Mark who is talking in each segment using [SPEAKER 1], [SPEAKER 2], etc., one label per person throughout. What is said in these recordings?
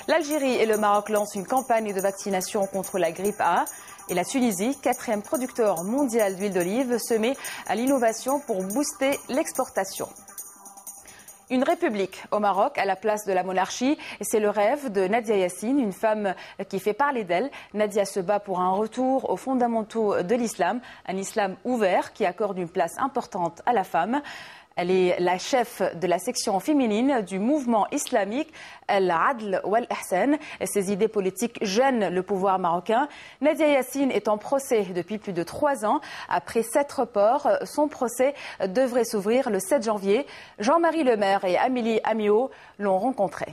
[SPEAKER 1] L'Algérie et le Maroc lancent une campagne de vaccination contre la grippe A. Et la Tunisie, 4e producteur mondial d'huile d'olive, se met à l'innovation pour booster l'exportation. Une république au Maroc à la place de la monarchie, c'est le rêve de Nadia Yassine, une femme qui fait parler d'elle. Nadia se bat pour un retour aux fondamentaux de l'islam, un islam ouvert qui accorde une place importante à la femme. Elle est la chef de la section féminine du mouvement islamique Al-Adl wal-Ihsan. Ses idées politiques gênent le pouvoir marocain. Nadia Yassine est en procès depuis plus de 3 ans. Après 7 reports, son procès devrait s'ouvrir le 7 janvier. Jean-Marie Lemaire et Amélie Amiot l'ont rencontré.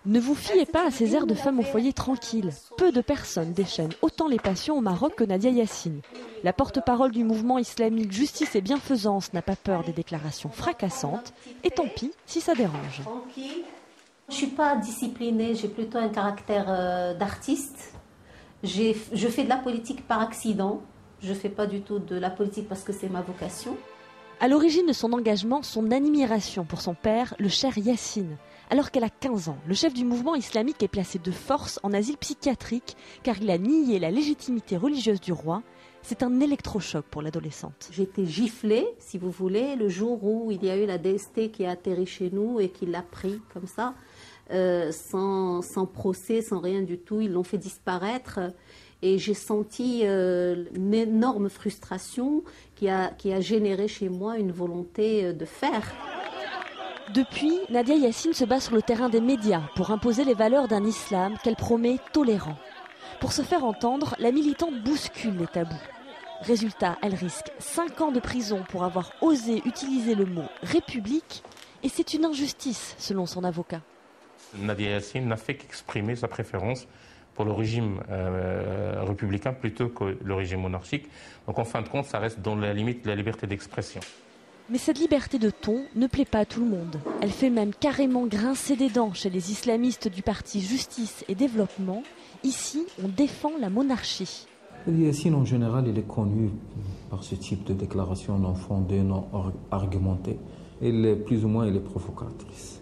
[SPEAKER 2] Ne vous fiez pas à ces airs de femme au foyer tranquille. Peu de personnes déchaînent autant les passions au Maroc que Nadia Yassine. La porte-parole du mouvement islamique Justice et Bienfaisance n'a pas peur des déclarations fracassantes. Et tant pis si ça dérange.
[SPEAKER 3] Je ne suis pas disciplinée, j'ai plutôt un caractère d'artiste. Je fais de la politique par accident. Je ne fais pas du tout de la politique parce que c'est ma vocation.
[SPEAKER 2] À l'origine de son engagement, son admiration pour son père, le cher Yassine. Alors qu'elle a 15 ans, le chef du mouvement islamique est placé de force en asile psychiatrique car il a nié la légitimité religieuse du roi. C'est un électrochoc pour l'adolescente.
[SPEAKER 3] J'ai été giflée, si vous voulez, le jour où il y a eu la DST qui a atterri chez nous et qui l'a pris comme ça, sans procès, sans rien du tout. Ils l'ont fait disparaître. Et j'ai senti une énorme frustration qui a généré chez moi une volonté de faire.
[SPEAKER 2] Depuis, Nadia Yassine se bat sur le terrain des médias pour imposer les valeurs d'un islam qu'elle promet tolérant. Pour se faire entendre, la militante bouscule les tabous. Résultat, elle risque 5 ans de prison pour avoir osé utiliser le mot « république » et c'est une injustice selon son avocat.
[SPEAKER 4] Nadia Yassine n'a fait qu'exprimer sa préférence pour le régime républicain plutôt que le régime monarchique. Donc en fin de compte, ça reste dans la limite de la liberté d'expression.
[SPEAKER 2] Mais cette liberté de ton ne plaît pas à tout le monde. Elle fait même carrément grincer des dents chez les islamistes du parti Justice et Développement. Ici, on défend la monarchie.
[SPEAKER 5] Yassine, en général, il est connu par ce type de déclaration non fondée, non argumentée. Plus ou moins, elle est provocatrice.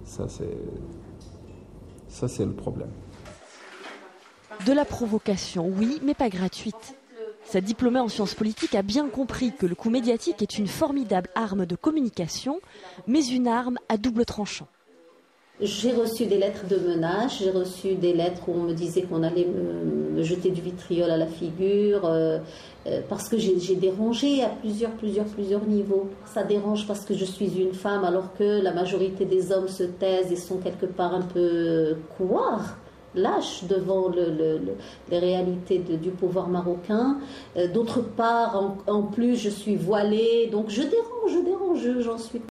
[SPEAKER 5] Ça, c'est le problème.
[SPEAKER 2] De la provocation, oui, mais pas gratuite. Cette diplômée en sciences politiques a bien compris que le coup médiatique est une formidable arme de communication, mais une arme à double tranchant.
[SPEAKER 3] J'ai reçu des lettres de menaces, j'ai reçu des lettres où on me disait qu'on allait me jeter du vitriol à la figure, parce que j'ai dérangé à plusieurs niveaux. Ça dérange parce que je suis une femme alors que la majorité des hommes se taisent et sont quelque part un peu couards, lâche devant les réalités du pouvoir marocain. D'autre part, en plus, je suis voilée, donc je dérange, j'en suis